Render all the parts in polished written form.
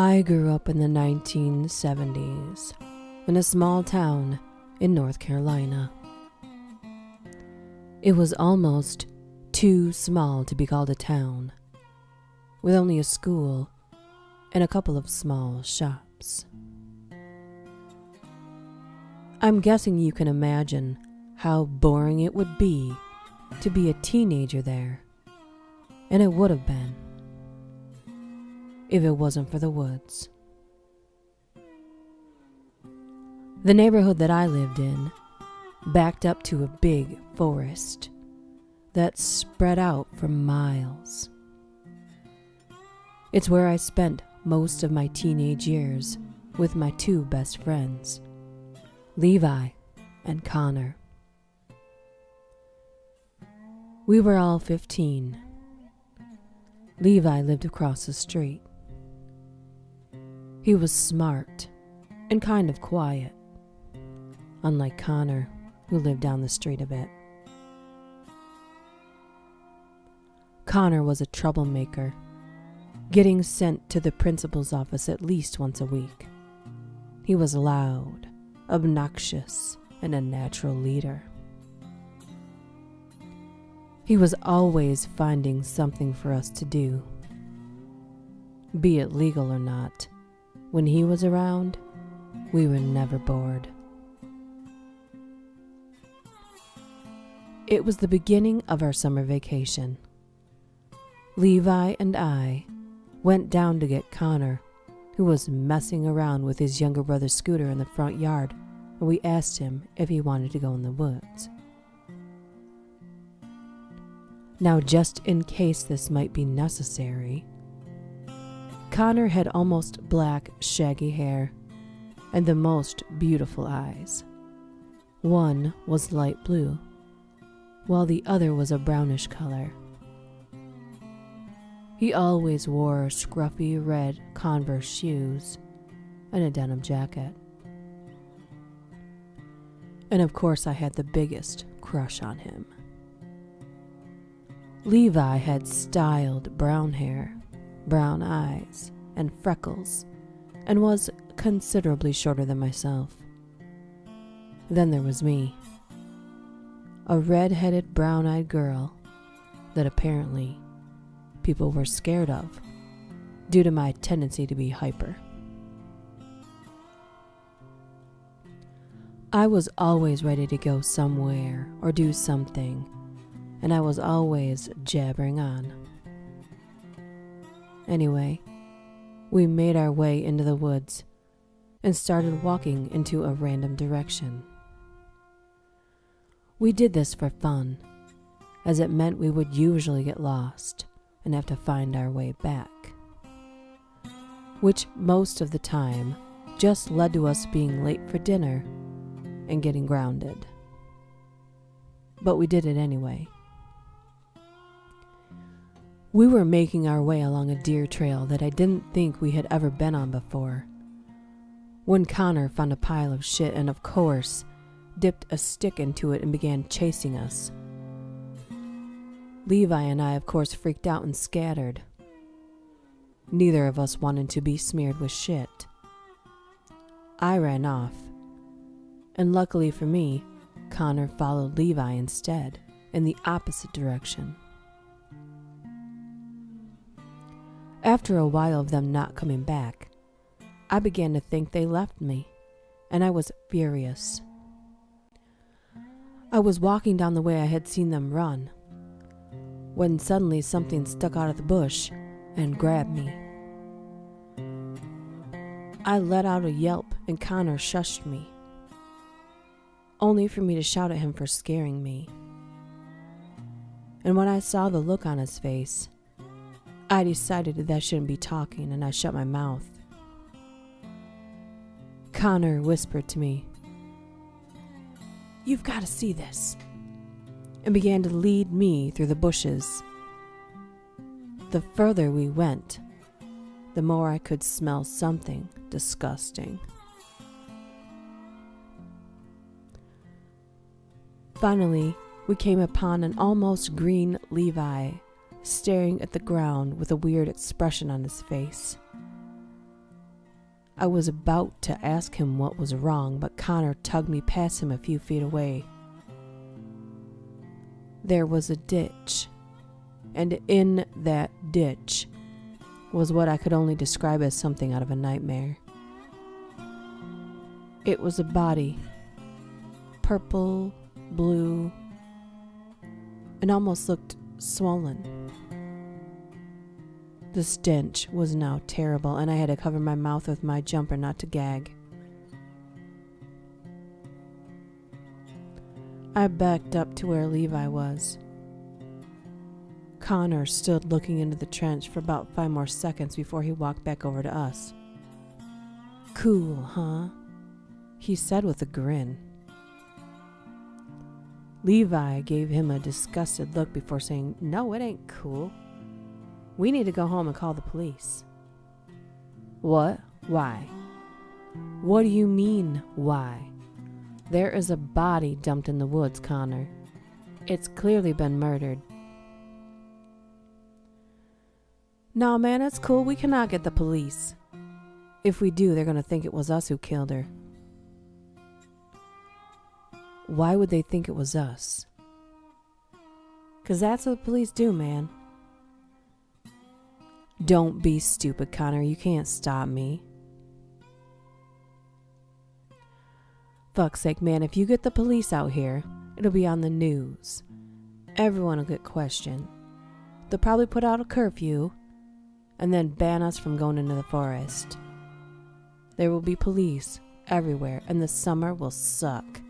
I grew up in the 1970s in a small town in North Carolina. It was almost too small to be called a town, with only a school and a couple of small shops. I'm guessing you can imagine how boring it would be to be a teenager there, and it would have been if it wasn't for the woods. The neighborhood that I lived in backed up to a big forest that spread out for miles. It's where I spent most of my teenage years with my two best friends, Levi and Connor. We were all 15. Levi lived across the street. He was smart and kind of quiet, unlike Connor, who lived down the street a bit. Connor was a troublemaker, getting sent to the principal's office at least once a week. He was loud, obnoxious, and a natural leader. He was always finding something for us to do. Be it legal or not, when he was around, we were never bored. It was the beginning of our summer vacation. Levi and I went down to get Connor, who was messing around with his younger brother's scooter in the front yard, and we asked him if he wanted to go in the woods. Now, just in case this might be necessary, Connor had almost black, shaggy hair and the most beautiful eyes. One was light blue, while the other was a brownish color. He always wore scruffy red Converse shoes and a denim jacket. And of course, I had the biggest crush on him. Levi had styled brown hair, brown eyes, and freckles, and was considerably shorter than myself. Then there was me, a red-headed, brown-eyed girl that apparently people were scared of due to my tendency to be hyper. I was always ready to go somewhere or do something, and I was always jabbering on. Anyway, we made our way into the woods and started walking into a random direction. We did this for fun, as it meant we would usually get lost and have to find our way back, which most of the time just led to us being late for dinner and getting grounded. But we did it anyway. We were making our way along a deer trail that I didn't think we had ever been on before, when Connor found a pile of shit and, of course, dipped a stick into it and began chasing us. Levi and I, of course, freaked out and scattered. Neither of us wanted to be smeared with shit. I ran off, and luckily for me, Connor followed Levi instead, in the opposite direction. After a while of them not coming back, I began to think they left me, and I was furious. I was walking down the way I had seen them run, when suddenly something stuck out of the bush and grabbed me. I let out a yelp and Connor shushed me, only for me to shout at him for scaring me. And when I saw the look on his face, I decided that I shouldn't be talking, and I shut my mouth. Connor whispered to me, "You've got to see this," and began to lead me through the bushes. The further we went, the more I could smell something disgusting. Finally, we came upon an almost green Levi staring at the ground with a weird expression on his face. I was about to ask him what was wrong, but Connor tugged me past him a few feet away. There was a ditch, and in that ditch was what I could only describe as something out of a nightmare. It was a body, purple, blue, and almost looked swollen. The stench was now terrible, and I had to cover my mouth with my jumper not to gag. I backed up to where Levi was. Connor stood looking into the trench for about 5 more seconds before he walked back over to us. "Cool, huh?" he said with a grin. Levi gave him a disgusted look before saying, "No, it ain't cool. We need to go home and call the police." "What? Why?" "What do you mean, why? There is a body dumped in the woods, Connor. It's clearly been murdered." "Nah, man, it's cool. We cannot get the police. If we do, they're going to think it was us who killed her." "Why would they think it was us?" "'Cause that's what the police do, man." "Don't be stupid, Connor. You can't stop me." "Fuck's sake, man, if you get the police out here, it'll be on the news. Everyone will get questioned. They'll probably put out a curfew and then ban us from going into the forest. There will be police everywhere, and the summer will suck."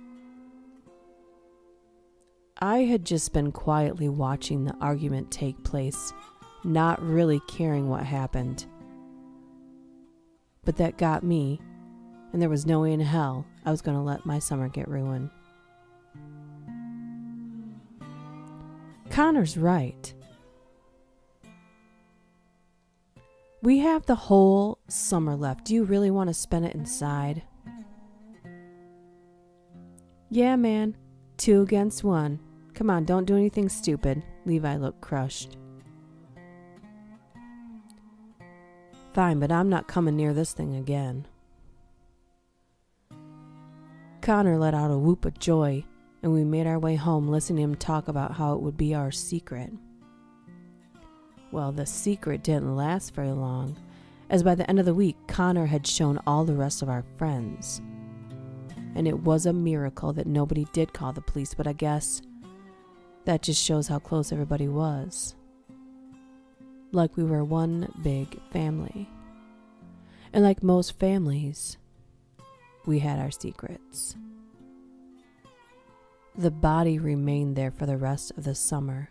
I had just been quietly watching the argument take place, not really caring what happened. But that got me, and there was no way in hell I was going to let my summer get ruined. Connor's right. We have the whole summer left. Do you really want to spend it inside? "Yeah, man. 2 against 1. Come on, don't do anything stupid." Levi looked crushed. "Fine, but I'm not coming near this thing again." Connor let out a whoop of joy, and we made our way home listening to him talk about how it would be our secret. Well, the secret didn't last very long, as by the end of the week, Connor had shown all the rest of our friends. And it was a miracle that nobody did call the police, but I guess that just shows how close everybody was. Like we were one big family. And like most families, we had our secrets. The body remained there for the rest of the summer.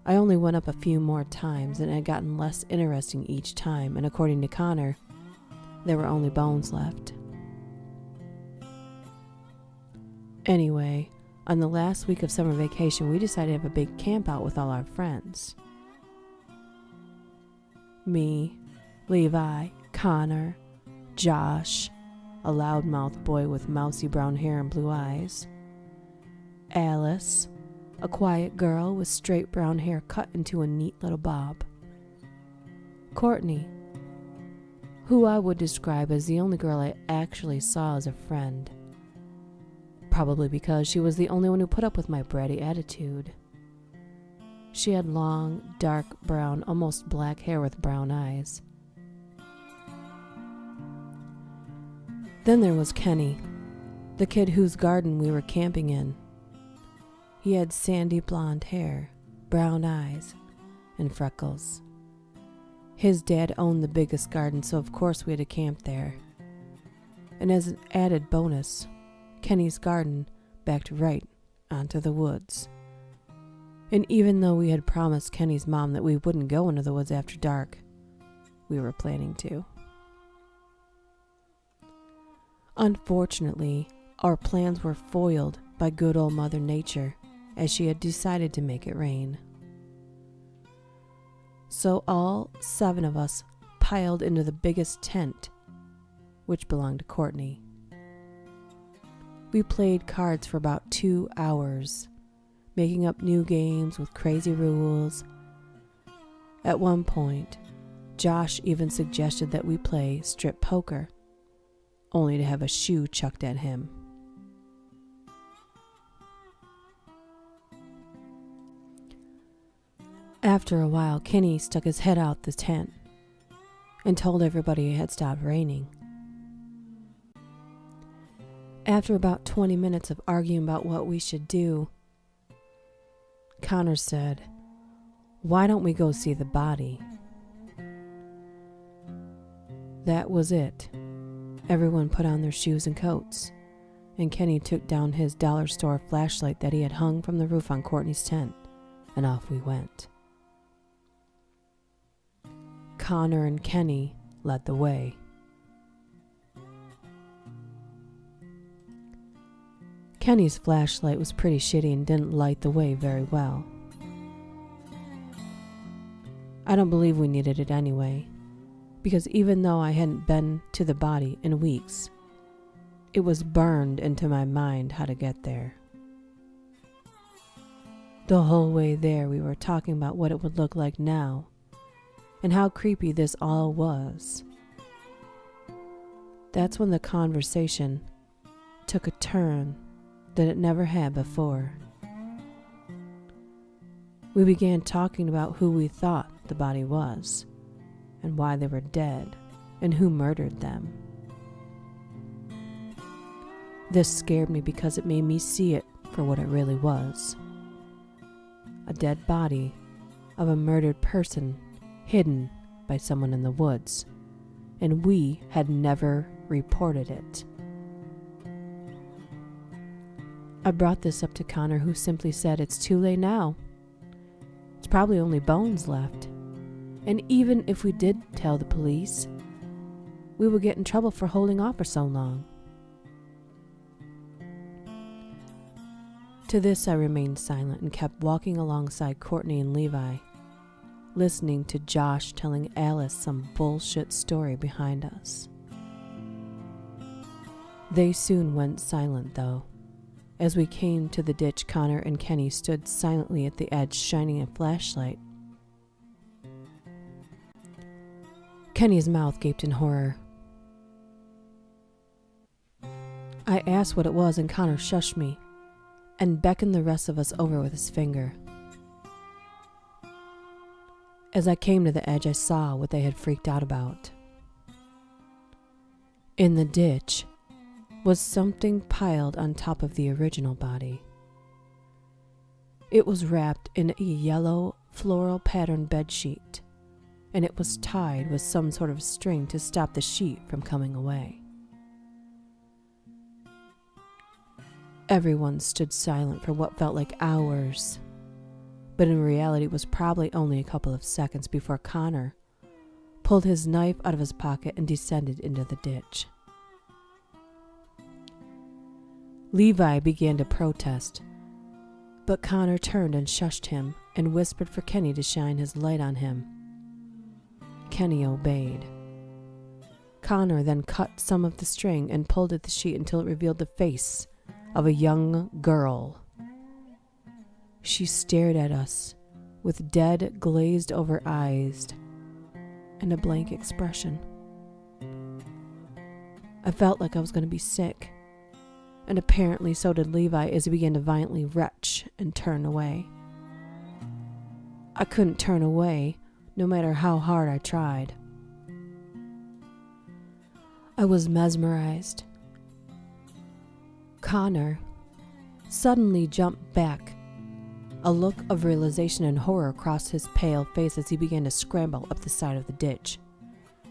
I only went up a few more times, and it had gotten less interesting each time, and according to Connor, there were only bones left. Anyway, on the last week of summer vacation, we decided to have a big camp out with all our friends. Me, Levi, Connor, Josh, a loudmouth boy with mousy brown hair and blue eyes, Alice, a quiet girl with straight brown hair cut into a neat little bob, Courtney, who I would describe as the only girl I actually saw as a friend, probably because she was the only one who put up with my bratty attitude. She had long, dark brown, almost black hair with brown eyes. Then there was Kenny, the kid whose garden we were camping in. He had sandy blonde hair, brown eyes, and freckles. His dad owned the biggest garden, so of course we had to camp there. And as an added bonus, Kenny's garden backed right onto the woods. And even though we had promised Kenny's mom that we wouldn't go into the woods after dark, we were planning to. Unfortunately, our plans were foiled by good old Mother Nature, as she had decided to make it rain. So all 7 of us piled into the biggest tent, which belonged to Courtney. We played cards for about 2 hours, making up new games with crazy rules. At one point, Josh even suggested that we play strip poker, only to have a shoe chucked at him. After a while, Kenny stuck his head out the tent and told everybody it had stopped raining. After about 20 minutes of arguing about what we should do, Connor said, "Why don't we go see the body?" That was it. Everyone put on their shoes and coats, and Kenny took down his dollar store flashlight that he had hung from the roof on Courtney's tent, and off we went. Connor and Kenny led the way. Kenny's flashlight was pretty shitty and didn't light the way very well. I don't believe we needed it anyway, because even though I hadn't been to the body in weeks, it was burned into my mind how to get there. The whole way there, we were talking about what it would look like now, and how creepy this all was. That's when the conversation took a turn that it never had before. We began talking about who we thought the body was, and why they were dead, and who murdered them. This scared me because it made me see it for what it really was. A dead body of a murdered person hidden by someone in the woods, and we had never reported it. I brought this up to Connor, who simply said, "It's too late now. It's probably only bones left. And even if we did tell the police, we would get in trouble for holding off for so long." To this I remained silent and kept walking alongside Courtney and Levi, listening to Josh telling Alice some bullshit story behind us. They soon went silent, though. As we came to the ditch, Connor and Kenny stood silently at the edge, shining a flashlight. Kenny's mouth gaped in horror. I asked what it was, and Connor shushed me and beckoned the rest of us over with his finger. As I came to the edge, I saw what they had freaked out about. In the ditch was something piled on top of the original body. It was wrapped in a yellow floral patterned bedsheet, and it was tied with some sort of string to stop the sheet from coming away. Everyone stood silent for what felt like hours, but in reality it was probably only a couple of seconds before Connor pulled his knife out of his pocket and descended into the ditch. Levi began to protest, but Connor turned and shushed him and whispered for Kenny to shine his light on him. Kenny obeyed. Connor then cut some of the string and pulled at the sheet until it revealed the face of a young girl. She stared at us with dead, glazed-over eyes and a blank expression. I felt like I was going to be sick, and apparently so did Levi as he began to violently retch and turn away. I couldn't turn away, no matter how hard I tried. I was mesmerized. Connor suddenly jumped back. A look of realization and horror crossed his pale face as he began to scramble up the side of the ditch.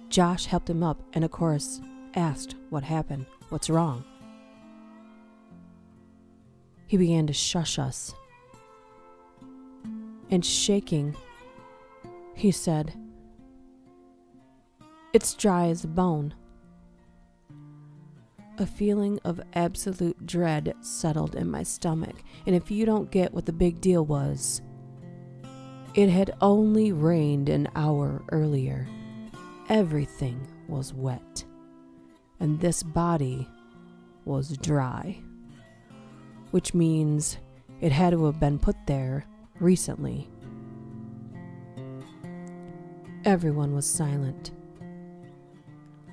Josh helped him up and, of course, asked what happened. What's wrong? He began to shush us. And shaking, he said, "It's dry as a bone." A feeling of absolute dread settled in my stomach, and if you don't get what the big deal was, it had only rained an hour earlier. Everything was wet, and this body was dry, which means it had to have been put there recently. Everyone was silent.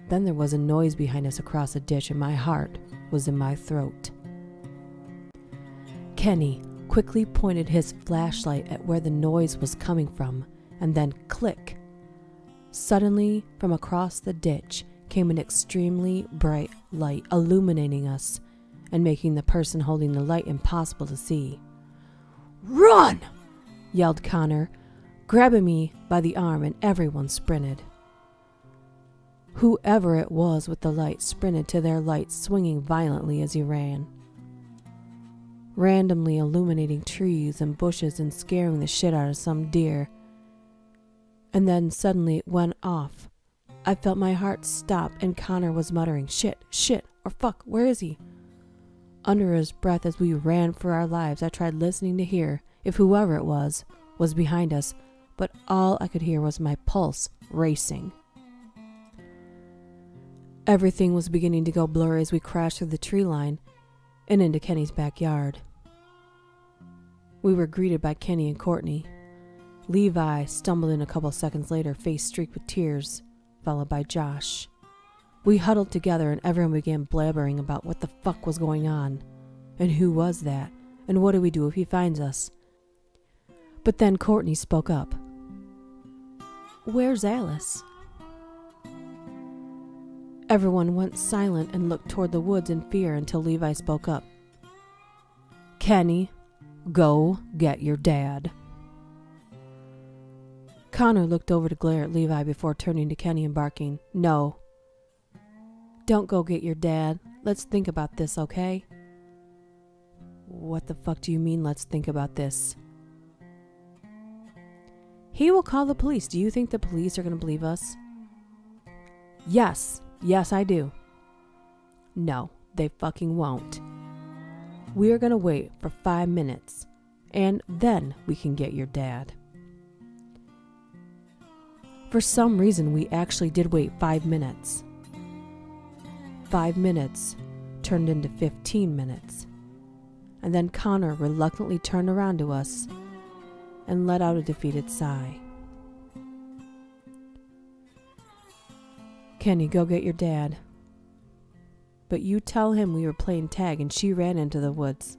Then there was a noise behind us across a ditch, and my heart was in my throat. Kenny quickly pointed his flashlight at where the noise was coming from, and then click. Suddenly, from across the ditch came an extremely bright light, illuminating us and making the person holding the light impossible to see. "Run!" yelled Connor, grabbing me by the arm, and everyone sprinted. Whoever it was with the light sprinted to their light, swinging violently as he ran, randomly illuminating trees and bushes and scaring the shit out of some deer. And then suddenly it went off. I felt my heart stop, and Connor was muttering, "Shit, shit, or fuck, where is he?" Under his breath as we ran for our lives, I tried listening to hear if whoever it was behind us, but all I could hear was my pulse racing. Everything was beginning to go blurry as we crashed through the tree line and into Kenny's backyard. We were greeted by Kenny and Courtney. Levi stumbled in a couple seconds later, face streaked with tears, followed by Josh. We huddled together and everyone began blabbering about what the fuck was going on, and who was that, and what do we do if he finds us. But then Courtney spoke up. "Where's Alice?" Everyone went silent and looked toward the woods in fear until Levi spoke up. "Kenny, go get your dad." Connor looked over to glare at Levi before turning to Kenny and barking, "No. Don't go get your dad. Let's think about this, okay?" "What the fuck do you mean, let's think about this?" "He will call the police. Do you think the police are going to believe us?" Yes, I do." "No, they fucking won't. We are going to wait for 5 minutes, and then we can get your dad." For some reason, we actually did wait 5 minutes. 5 minutes turned into 15 minutes, and then Connor reluctantly turned around to us and let out a defeated sigh. "Kenny, go get your dad. But you tell him we were playing tag and she ran into the woods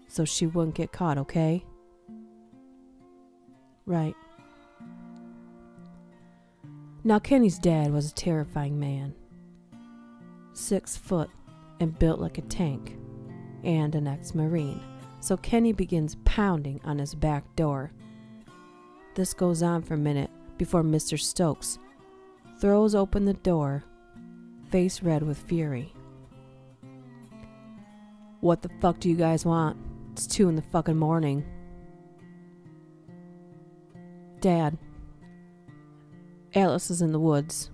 so she wouldn't get caught, okay?" "Right." Now Kenny's dad was a terrifying man. 6 foot and built like a tank, and an ex-Marine. So Kenny begins pounding on his back door. This goes on for a minute before Mr. Stokes throws open the door, face red with fury. "What the fuck do you guys want? It's 2 in the fucking morning." "Dad, Alice is in the woods."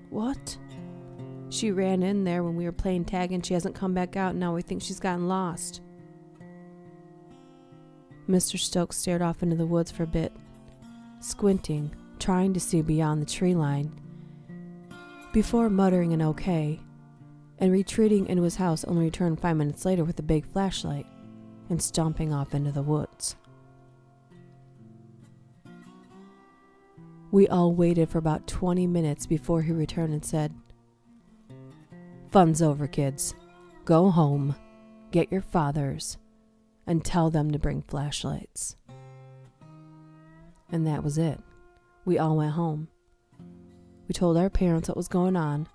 "What?" "She ran in there when we were playing tag and she hasn't come back out, and now we think she's gotten lost." Mr. Stokes stared off into the woods for a bit, squinting, trying to see beyond the tree line, before muttering an okay and retreating into his house, only returned 5 minutes later with a big flashlight and stomping off into the woods. We all waited for about 20 minutes before he returned and said, "Fun's over, kids. Go home, get your fathers, and tell them to bring flashlights." And that was it. We all went home. We told our parents what was going on,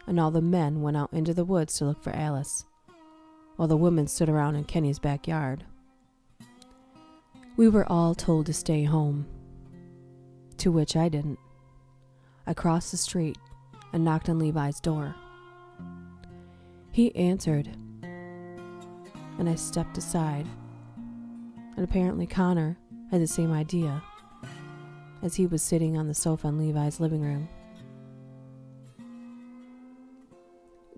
and all the men went out into the woods to look for Alice, while the women stood around in Kenny's backyard. We were all told to stay home, to which I didn't. I crossed the street and knocked on Levi's door. He answered, and I stepped aside, and apparently Connor had the same idea, as he was sitting on the sofa in Levi's living room.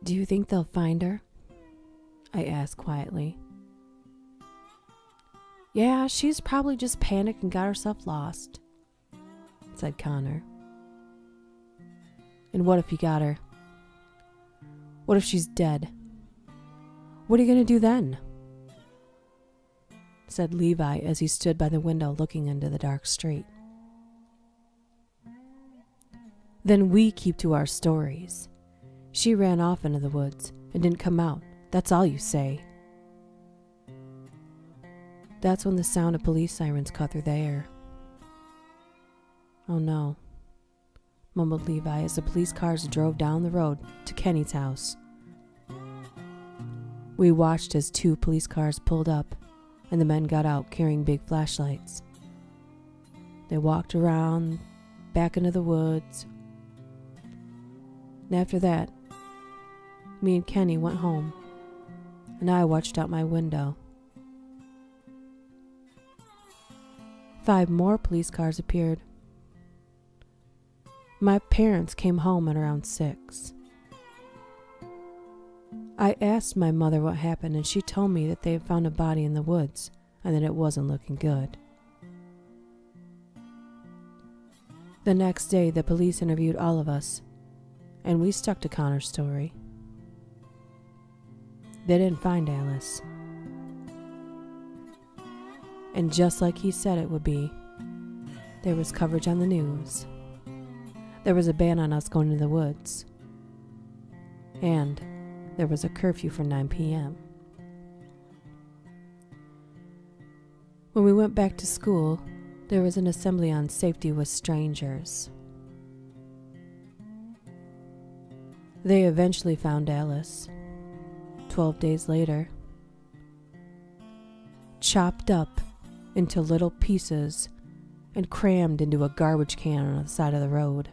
"Do you think they'll find her?" I asked quietly. "Yeah, she's probably just panicked and got herself lost," said Connor. "And what if he got her? What if she's dead? What are you going to do then?" said Levi as he stood by the window looking into the dark street. Then we keep to our stories. She ran off into the woods and didn't come out. That's all you say. That's when the sound of police sirens cut through the air. Oh no, mumbled Levi as the police cars drove down the road to Kenny's house. We watched as 2 police cars pulled up and the men got out carrying big flashlights. They walked around back into the woods. And after that, me and Kenny went home, and I watched out my window. 5 more police cars appeared. My parents came home at around 6. I asked my mother what happened, and she told me that they had found a body in the woods and that it wasn't looking good. The next day, the police interviewed all of us, and we stuck to Connor's story. They didn't find Alice. And just like he said it would be, there was coverage on the news. There was a ban on us going to the woods. And there was a curfew for 9 p.m. When we went back to school, there was an assembly on safety with strangers. They eventually found Alice, 12 days later, chopped up into little pieces and crammed into a garbage can on the side of the road,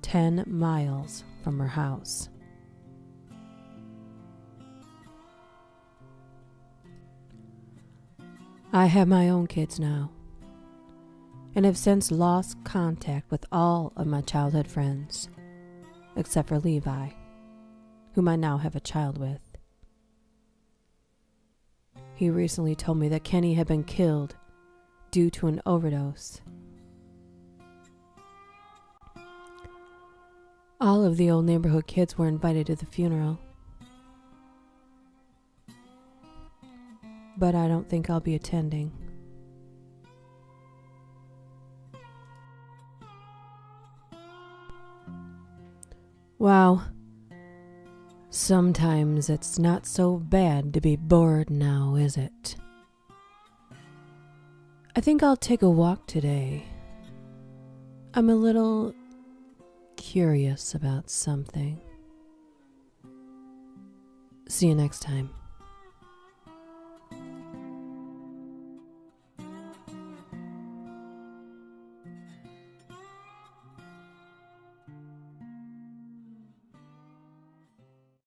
10 miles from her house. I have my own kids now, and have since lost contact with all of my childhood friends, except for Levi, whom I now have a child with. He recently told me that Kenny had been killed due to an overdose. All of the old neighborhood kids were invited to the funeral, but I don't think I'll be attending. Wow. Sometimes it's not so bad to be bored now, is it? I think I'll take a walk today. I'm a little curious about something. See you next time.